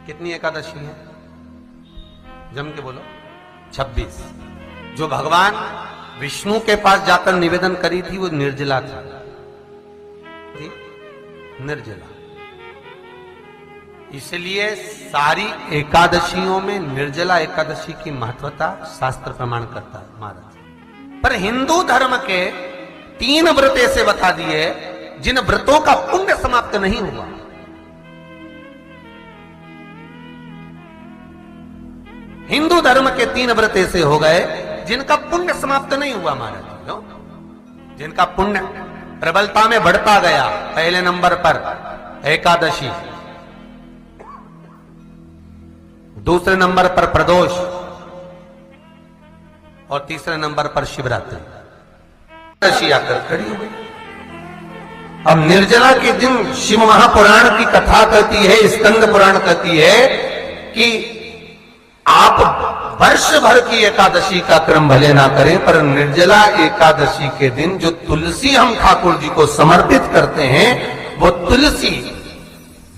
कितनी एकादशी है? जम के बोलो। 26। जो भगवान विष्णु के पास जाकर निवेदन करी थी वो निर्जला थी, निर्जला। इसलिए सारी एकादशियों में निर्जला एकादशी की महत्वता शास्त्र प्रमाण करता है महाराज। पर हिंदू धर्म के 3 व्रत ऐसे बता दिए जिन व्रतों का पुण्य समाप्त नहीं हुआ। हिंदू धर्म के 3 व्रत ऐसे हो गए जिनका पुण्य समाप्त नहीं हुआ महाराज। क्यों? जिनका पुण्य प्रबलता में बढ़ता गया। पहले नंबर पर एकादशी, दूसरे नंबर पर प्रदोष और तीसरे नंबर पर शिवरात्रि। एकादशी आकर खड़ी हो गई। अब निर्जला के दिन शिव महापुराण की कथा कहती है, स्कंद पुराण कहती है कि आप वर्ष भर की एकादशी का क्रम भले ना करें, पर निर्जला एकादशी के दिन जो तुलसी हम ठाकुर जी को समर्पित करते हैं, वो तुलसी,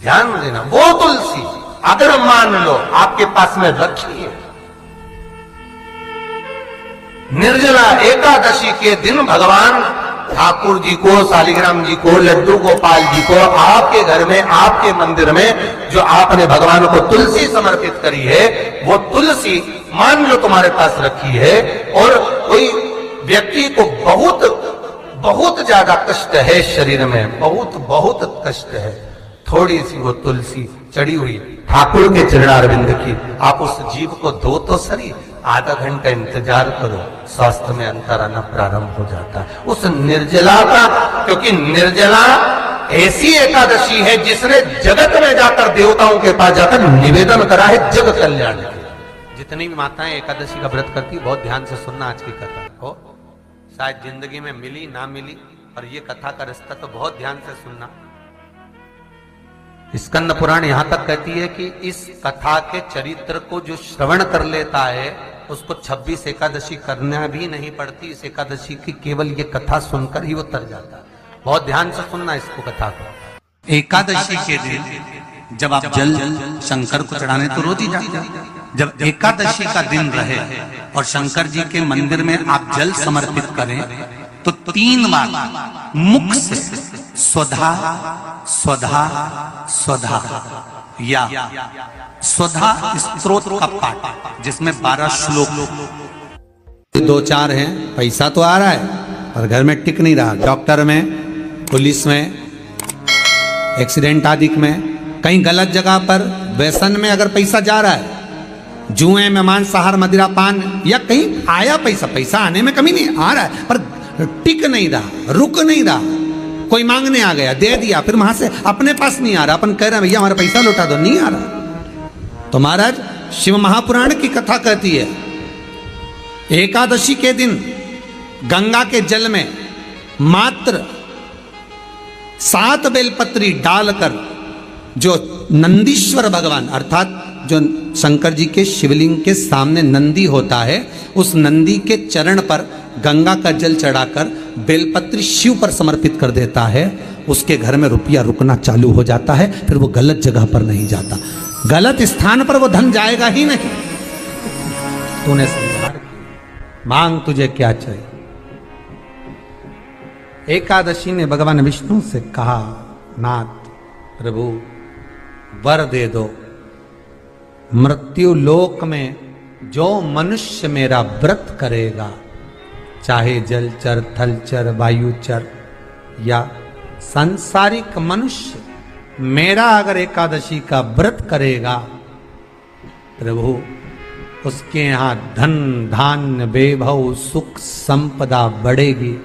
ध्यान देना, वो तुलसी अगर मान लो आपके पास में रखी है, निर्जला एकादशी के दिन भगवान ठाकुर जी को, शालिग्राम जी को, लड्डू गोपाल जी को आपके घर में, आपके मंदिर में जो आपने भगवान को तुलसी समर्पित करी है, वो तुलसी मान लो तुम्हारे पास रखी है और कोई व्यक्ति को बहुत ज्यादा कष्ट है शरीर में, बहुत कष्ट है, थोड़ी सी वो तुलसी चढ़ी हुई ठाकुर के चरणारविंद की, आप उस जीव को दो तो सही, आधा घंटा इंतजार करो, स्वास्थ्य में अंतर आना प्रारंभ हो जाता है उस निर्जला का। क्योंकि निर्जला ऐसी एकादशी है जिसने जगत में जाकर, देवताओं के पास जाकर निवेदन करा है जग कल्याण के। जितनी भी माताएं एकादशी का व्रत करती, बहुत ध्यान से सुनना आज की कथा हो, शायद जिंदगी में मिली ना मिली, और ये कथा का रिश्ता तो बहुत ध्यान से सुनना। स्कंद पुराण यहां तक कहती है कि इस कथा के चरित्र को जो श्रवण कर लेता है उसको 26 एकादशी करना भी नहीं पड़ती। इस एकादशी की केवल ये कथा सुनकर ही वो तर जाता है। बहुत ध्यान से सुनना इसको, कथा को। एकादशी के दिन जब आप जल शंकर को चढ़ाने तो रोज ही जाते हैं, जब एकादशी का दिन रहे और शंकर जी के मंदिर में आप जल समर्पित करें तो 3 बार मुख से स्वधा स्वधा स्वधा या स्वधा स्तोत्र का पाठ, जिसमें 12 श्लोक, 2-4 हैं। पैसा तो आ रहा है पर घर में टिक नहीं रहा, डॉक्टर में, पुलिस में, एक्सीडेंट आदि में, कहीं गलत जगह पर व्यसन में अगर पैसा जा रहा है, जुए में, मांसाहार, मदिरा पान, या कहीं आया पैसा आने में कमी नहीं, आ रहा है पर टिक नहीं रहा, रुक नहीं रहा। कोई मांगने आ गया, दे दिया, फिर वहां से अपने पास नहीं आ रहा, अपन कह रहे हैं भैया हमारा पैसा लौटा दो, नहीं आ रहा। तो महाराज शिव महापुराण की कथा कहती है एकादशी के दिन गंगा के जल में मात्र 7 बेलपत्री डालकर जो नंदीश्वर भगवान, अर्थात जो शंकर जी के शिवलिंग के सामने नंदी होता है, उस नंदी के चरण पर गंगा का जल चढ़ाकर बेलपत्री शिव पर समर्पित कर देता है, उसके घर में रुपया रुकना चालू हो जाता है, फिर वो गलत जगह पर नहीं जाता, गलत स्थान पर वो धन जाएगा ही नहीं। तूने समझा, मांग तुझे क्या चाहिए। एकादशी ने भगवान विष्णु से कहा, नाथ प्रभु वर दे दो, मृत्यु लोक में जो मनुष्य मेरा व्रत करेगा, चाहे जलचर, थलचर, वायुचर या सांसारिक मनुष्य, मेरा अगर एकादशी का व्रत करेगा, प्रभु उसके यहां धन धान्य वैभव सुख संपदा बढ़ेगी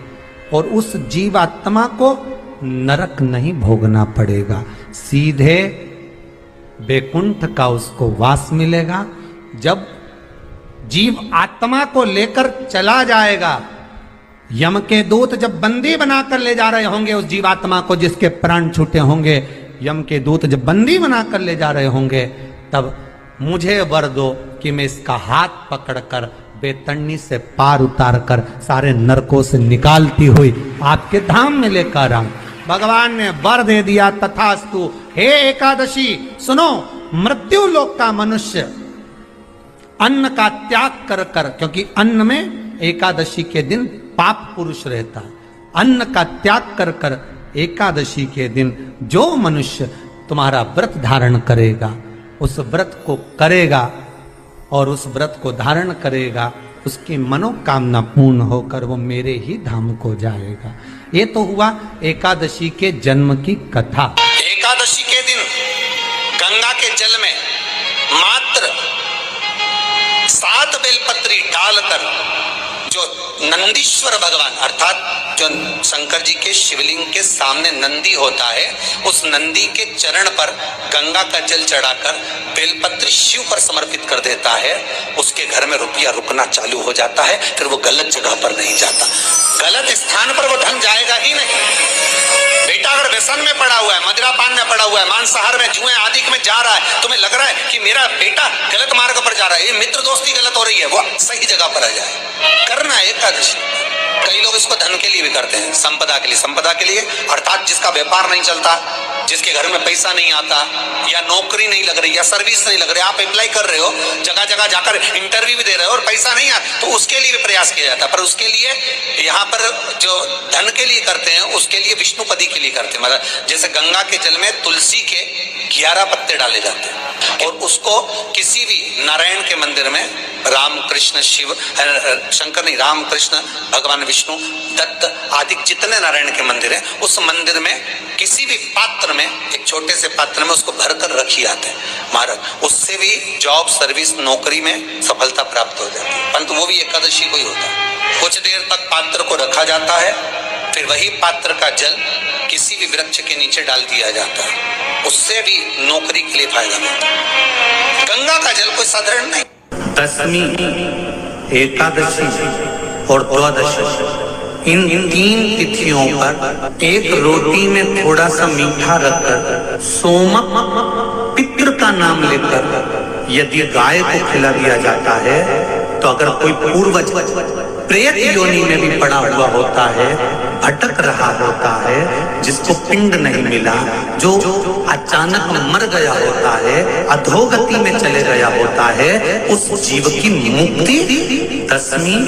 और उस जीवात्मा को नरक नहीं भोगना पड़ेगा, सीधे वैकुंठ का उसको वास मिलेगा। जब जीव आत्मा को लेकर चला जाएगा, यम के दूत जब बंदी बनाकर ले जा रहे होंगे उस जीवात्मा को, जिसके प्राण छूटे होंगे, यम के दूत जब बंदी बनाकर ले जा रहे होंगे, तब मुझे वर दो कि मैं इसका हाथ पकड़कर बेतरनी से पार उतार कर सारे नरकों से निकालती हुई आपके धाम में लेकर आऊं। भगवान ने वर दे दिया, तथास्तु। हे एकादशी सुनो, मृत्यु लोक का मनुष्य अन्न का त्याग कर कर, क्योंकि अन्न में एकादशी के दिन पाप पुरुष रहता है, अन्न का त्याग कर कर एकादशी के दिन जो मनुष्य तुम्हारा व्रत धारण करेगा, उस व्रत को करेगा और उस व्रत को धारण करेगा, उसकी मनोकामना पूर्ण होकर वो मेरे ही धाम को जाएगा। ये तो हुआ एकादशी के जन्म की कथा। एकादशी के दिन गंगा के जल में मात्र 7 बेलपत्री डालकर जो नंदीश्वर भगवान अर्थात जो शंकर जी के शिवलिंग के सामने नंदी होता है, उस नंदी के चरण पर गंगा का जल चढ़ाकर बेलपत्री शिव पर समर्पित कर देता है, उसके घर में रुपया रुकना चालू हो जाता है। फिर वो गलत जगह पर नहीं जाता, गलत स्थान पर वो धन जाएगा ही नहीं। बेटा अगर व्यसन में पड़ा हुआ है, मदिरा पान में पड़ा हुआ है, मांसाहार में, जुए आदि में जा रहा है, तुम्हें लग रहा है कि मेरा बेटा गलत मार्ग पर जा रहा है, ये मित्र दोस्ती गलत हो रही है, वो सही जगह पर आ जाए। करना है एकादशी। कई लोग इसको धन के लिए भी करते हैं, संपदा के लिए। संपदा के लिए अर्थात जिसका व्यापार नहीं चलता, जिसके घर में पैसा नहीं आता, या नौकरी नहीं लग रही, या सर्विस नहीं लग रही, आप अप्लाई कर रहे हो, जगह जगह जाकर इंटरव्यू भी दे रहे हो और पैसा नहीं आता, तो उसके लिए भी प्रयास किया जाता है। पर उसके लिए यहाँ पर जो धन के लिए करते हैं, उसके लिए विष्णुपदी के लिए करते हैं। मतलब जैसे गंगा के जल में तुलसी के 11 पत्ते डाले जाते हैं और उसको किसी भी नारायण के मंदिर में राम कृष्ण शिव शंकर नहीं, राम कृष्ण भगवान विष्णु दत्त आदि जितने नारायण के मंदिर हैं, उस मंदिर में किसी भी पात्र में, एक छोटे से पात्र में उसको भरकर रखी आते हैं महाराज। उससे भी जॉब सर्विस नौकरी में सफलता प्राप्त हो जाती है। परंतु वो भी एकादशी को ही होता है। कुछ देर तक पात्र को रखा जाता है, फिर वही पात्र का जल किसी भी वृक्ष के नीचे डाल दिया जाता है, उससे भी नौकरी के लिए फायदा मिलता है। गंगा का जल कोई साधारण नहीं। दशमी, एकादशी और द्वादशी, इन 3 तिथियों पर एक रोटी में थोड़ा सा मीठा रखकर सोमक पितृ का नाम लेकर यदि गाय को खिला दिया जाता है, तो अगर कोई पूर्वज प्रेत योनि में भी पड़ा हुआ होता है, भटक रहा होता है, जिसको पिंड नहीं मिला, जो अचानक मर गया होता है, अधोगति में चले गया होता है, उस जीव की मुक्ति दशमी,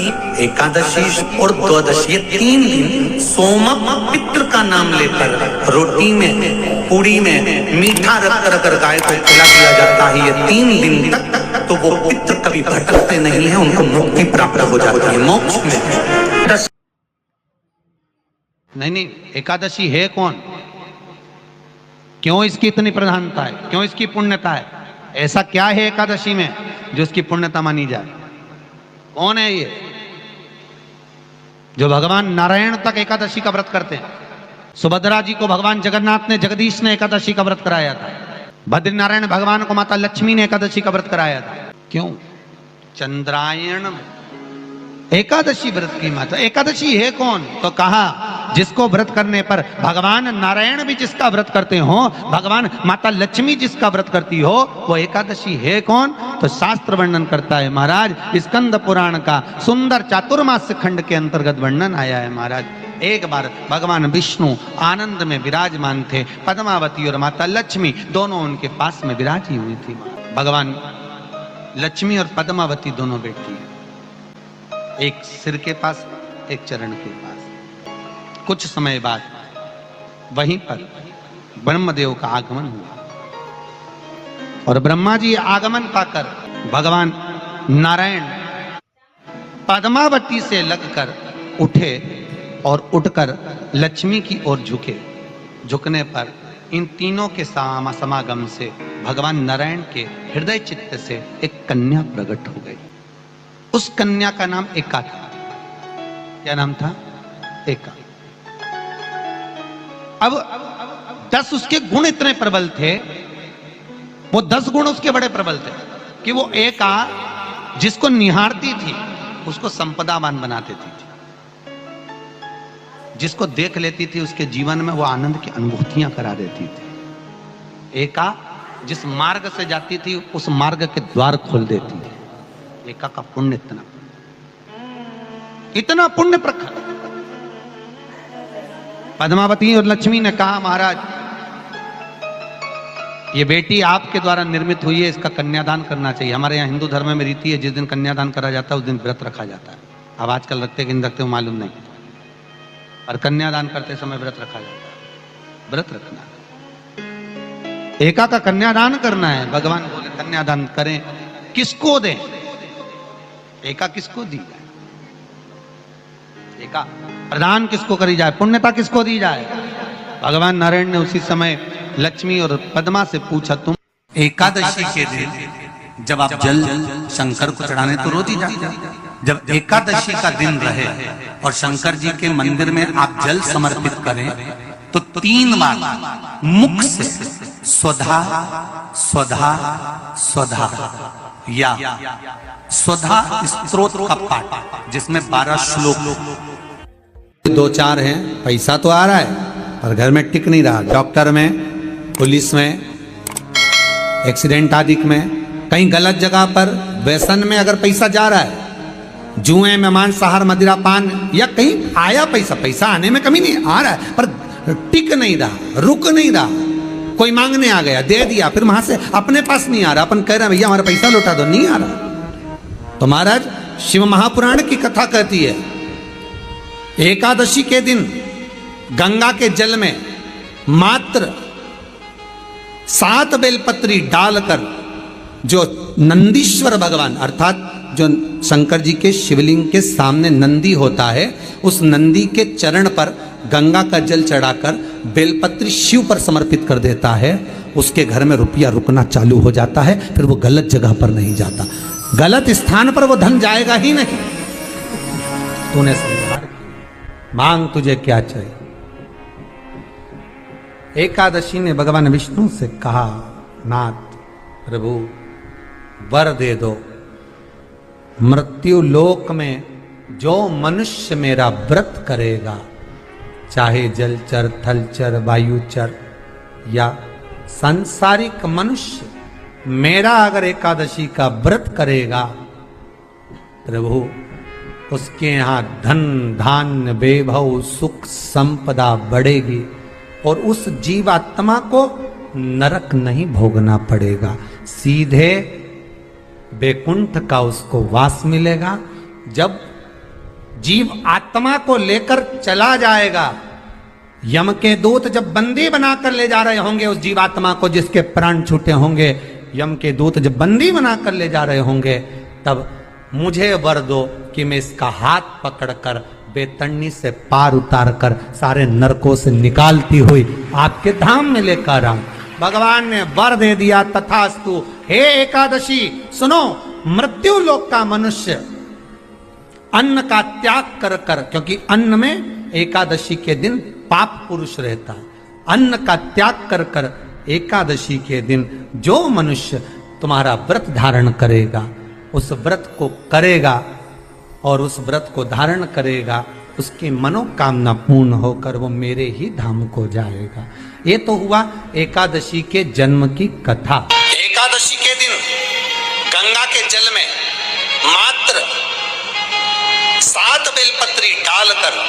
एकादशी और द्वादशी, ये 3 दिन सोमक पितृ का नाम लेकर रोटी में, पूड़ी में मीठा रखकर अगर गाय को खिला दिया जाता है, ये 3 दिन तक, तो वो पितृ कभी भटकते नहीं है, उनको मुक्ति प्राप्त हो जाती है, मोक्ष में। नहीं, एकादशी है कौन? क्यों इसकी इतनी प्रधानता है? क्यों इसकी पुण्यता है? ऐसा क्या है एकादशी में जो इसकी पुण्यता मानी जाए? कौन है ये जो भगवान नारायण तक एकादशी का व्रत करते हैं? सुभद्रा जी को भगवान जगन्नाथ ने, जगदीश ने एकादशी का व्रत कराया था। बद्रीनारायण भगवान को माता लक्ष्मी ने एकादशी का व्रत कराया था। क्यों? चंद्रायण में एकादशी व्रत की माता। एकादशी है कौन? तो कहा जिसको व्रत करने पर भगवान नारायण भी जिसका व्रत करते हो, भगवान माता लक्ष्मी जिसका व्रत करती हो, वो एकादशी है कौन? तो शास्त्र वर्णन करता है महाराज, स्कंद पुराण का सुंदर चातुर्मास्य खंड के अंतर्गत वर्णन आया है महाराज। एक बार भगवान विष्णु आनंद में विराजमान थे, पद्मावती और माता लक्ष्मी दोनों उनके पास में विराजी हुई थी। भगवान लक्ष्मी और पद्मावती दोनों बैठी हैं, एक सिर के पास, एक चरण के पास। कुछ समय बाद वहीं पर ब्रह्मदेव का आगमन हुआ और ब्रह्मा जी आगमन पाकर भगवान नारायण पद्मावती से लगकर उठे और उठकर लक्ष्मी की ओर झुके। झुकने पर इन तीनों के समागम से भगवान नारायण के हृदय चित्त से एक कन्या प्रकट हो गई। उस कन्या का नाम एका था। क्या नाम था? एका। अब 10 उसके गुण इतने प्रबल थे, वो 10 गुण उसके बड़े प्रबल थे कि वो एका जिसको निहारती थी उसको संपदावान बना देती थी, जिसको देख लेती थी उसके जीवन में वो आनंद की अनुभूतियां करा देती थी। एका जिस मार्ग से जाती थी उस मार्ग के द्वार खोल देती थी। एका का पुण्य इतना पुण्य प्रखर। पद्मावती और लक्ष्मी ने कहा महाराज ये बेटी आपके द्वारा निर्मित हुई है, इसका कन्यादान करना चाहिए। हमारे यहाँ हिंदू धर्म में रीति है, जिस दिन कन्यादान करा जाता है उस दिन व्रत रखा जाता है। अब आजकल रखते कि नहीं रखते मालूम नहीं, और कन्यादान करते समय व्रत रखा जाता है। व्रत रखना, एका का कन्यादान करना है। भगवान बोले कन्यादान करें, किसको दें? एका किसको दी जाए? एका प्रदान किसको करी जाए? पुण्यता किसको दी जाए? भगवान नारायण ने उसी समय लक्ष्मी और पद्मा से पूछा, तुम एकादशी के दिन जब आप जल शंकर को चढ़ाने तो रोज ही जाते हैं। जब एकादशी का दिन रहे और शंकर जी के मंदिर में आप जल समर्पित करें तो 3 बार मुख से स्वधा स्वधा स्वधा या स्वधा स्तोत्र का पाठ, जिसमें 12 श्लोक। 2-4 हैं, पैसा तो आ रहा है पर घर में टिक नहीं रहा। डॉक्टर में, पुलिस में, एक्सीडेंट आदि में, कहीं गलत जगह पर, व्यसन में अगर पैसा जा रहा है, जुए में, मांसाहार, मदिरा पान, या कहीं आया पैसा, पैसा आने में कमी नहीं, आ रहा है पर टिक नहीं रहा, रुक नहीं रहा। कोई मांगने आ गया, दे दिया, फिर वहां से अपने पास नहीं आ रहा, अपन कह रहे हैं भैया हमारा पैसा लौटा दो, नहीं आ रहा। तो महाराज शिव महापुराण की कथा कहती है, एकादशी के दिन गंगा के जल में मात्र 7 बेलपत्री डालकर जो नंदीश्वर भगवान अर्थात जो शंकर जी के शिवलिंग के सामने नंदी होता है, उस नंदी के चरण पर गंगा का जल चढ़ाकर बेलपत्री शिव पर समर्पित कर देता है, उसके घर में रुपया रुकना चालू हो जाता है। फिर वो गलत जगह पर नहीं जाता, गलत स्थान पर वो धन जाएगा ही नहीं। तूने समझा, मांग तुझे क्या चाहिए। एकादशी ने भगवान विष्णु से कहा, नाथ प्रभु वर दे दो, मृत्यु लोक में जो मनुष्य मेरा व्रत करेगा, चाहे जलचर, थलचर, वायुचर या सांसारिक मनुष्य, मेरा अगर एकादशी का व्रत करेगा, प्रभु उसके यहाँ धन धान्य वैभव सुख संपदा बढ़ेगी और उस जीवात्मा को नरक नहीं भोगना पड़ेगा, सीधे वैकुंठ का उसको वास मिलेगा। जब जीव आत्मा को लेकर चला जाएगा, यम के दूत जब बंदी बनाकर ले जा रहे होंगे उस जीवात्मा को, जिसके प्राण छूटे होंगे, यम के दूत जब बंदी बनाकर ले जा रहे होंगे, तब मुझे वर दो कि मैं इसका हाथ पकड़कर बेतन्नी से पार उतार कर सारे नरकों से निकालती हुई आपके धाम में लेकर आऊं। भगवान ने वर दे दिया, तथास्तु। हे एकादशी सुनो, मृत्यु लोक का मनुष्य अन्न का त्याग कर कर, क्योंकि अन्न में एकादशी के दिन पाप पुरुष रहता है, अन्न का त्याग कर कर एकादशी के दिन जो मनुष्य तुम्हारा व्रत धारण करेगा, उस व्रत को करेगा और उस व्रत को धारण करेगा, उसकी मनोकामना पूर्ण होकर वो मेरे ही धाम को जाएगा। ये तो हुआ एकादशी के जन्म की कथा। एकादशी के दिन गंगा के जल में मात्र 7 बेलपत्री डालकर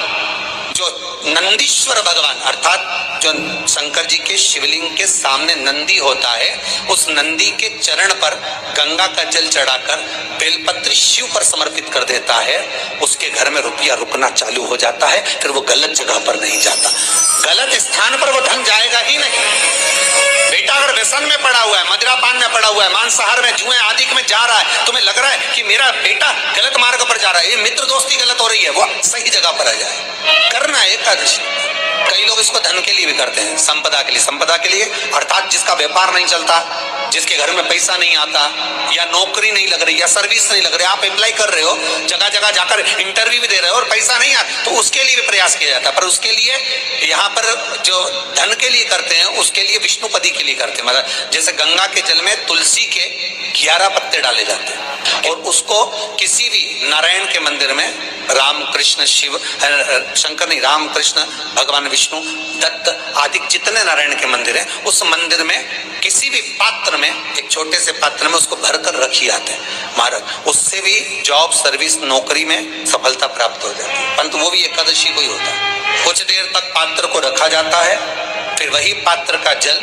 जो नंदीश्वर भगवान अर्थात जो शंकर जी के शिवलिंग के सामने नंदी होता है, उस नंदी के चरण पर गंगा का जल चढ़ाकर बेलपत्री शिव पर समर्पित कर देता है, उसके घर में रुपया रुकना चालू हो जाता है। फिर वो गलत जगह पर नहीं जाता, गलत स्थान पर वो धन जाएगा ही नहीं। बेटा अगर व्यसन में पड़ा हुआ है, मदिरा पान में पड़ा हुआ है, मांसाहार में, जुए आदि में जा रहा है, तुम्हें लग रहा है कि मेरा बेटा गलत मार्ग पर जा रहा है, ये मित्र दोस्ती गलत हो रही है, वो सही जगह पर आ जाए। करना है एकादशी। कई लोग इसको धन के लिए भी करते हैं, संपदा के लिए। संपदा के लिए अर्थात जिसका व्यापार नहीं चलता, जिसके घर में पैसा नहीं आता, या नौकरी नहीं लग रही, या सर्विस नहीं लग रही, आप अप्लाई कर रहे हो, जगह जगह जाकर इंटरव्यू भी दे रहे हो और पैसा नहीं आता, तो उसके लिए भी प्रयास किया जाता है। पर उसके लिए यहाँ पर जो धन के लिए करते हैं, उसके लिए विष्णुपदी के लिए करते हैं। मतलब जैसे गंगा के जल में तुलसी के 11 पत्ते डाले जाते हैं और उसको किसी भी नारायण के मंदिर में, राम कृष्ण शिव शंकर नहीं, राम कृष्ण भगवान विष्णु दत्त आदि जितने नारायण के मंदिर हैं, उस मंदिर में किसी भी पात्र में, एक छोटे से पात्र में उसको भरकर रखी आते हैं महाराज। उससे भी जॉब सर्विस नौकरी में सफलता प्राप्त हो जाती है, परंतु वो भी एकादशी को ही होता है। कुछ देर तक पात्र को रखा जाता है, फिर वही पात्र का जल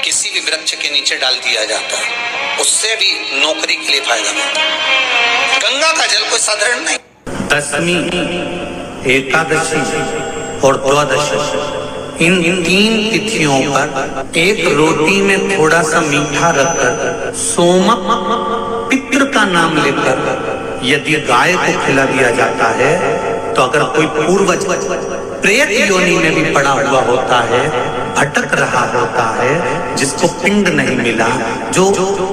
किसी भी वृक्ष के नीचे डाल दिया जाता है, उससे भी नौकरी के लिए फायदा मिलता है। गंगा का जल कोई साधारण नहीं। दशमी, एकादशी और द्वादशी, इन 3 तिथियों पर एक रोटी में थोड़ा सा मीठा रखकर सोमक पितृ का नाम लेकर यदि गाय को खिला दिया जाता है, तो अगर कोई पूर्वज प्रेत योनि में भी पड़ा हुआ होता है, भटक रहा होता है, जिसको पिंड नहीं मिला, जो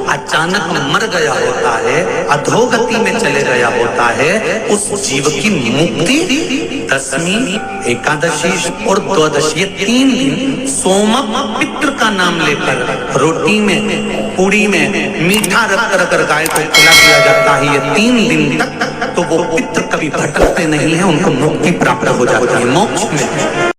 अचानक मर गया होता है, अधोगति में चले गया होता है, उस जीव की मुक्ति दशमी, एकादशी और द्वादशी, ये 3 दिन सोमक पितृ का नाम लेकर रोटी में, पूड़ी में मीठा रखकर अगर गाय को खिला दिया जाता है, ये 3 दिन तक, तो वो पितृ कभी भटकते नहीं है, उनको मुक्ति प्राप्त हो जाती है, मोक्ष में।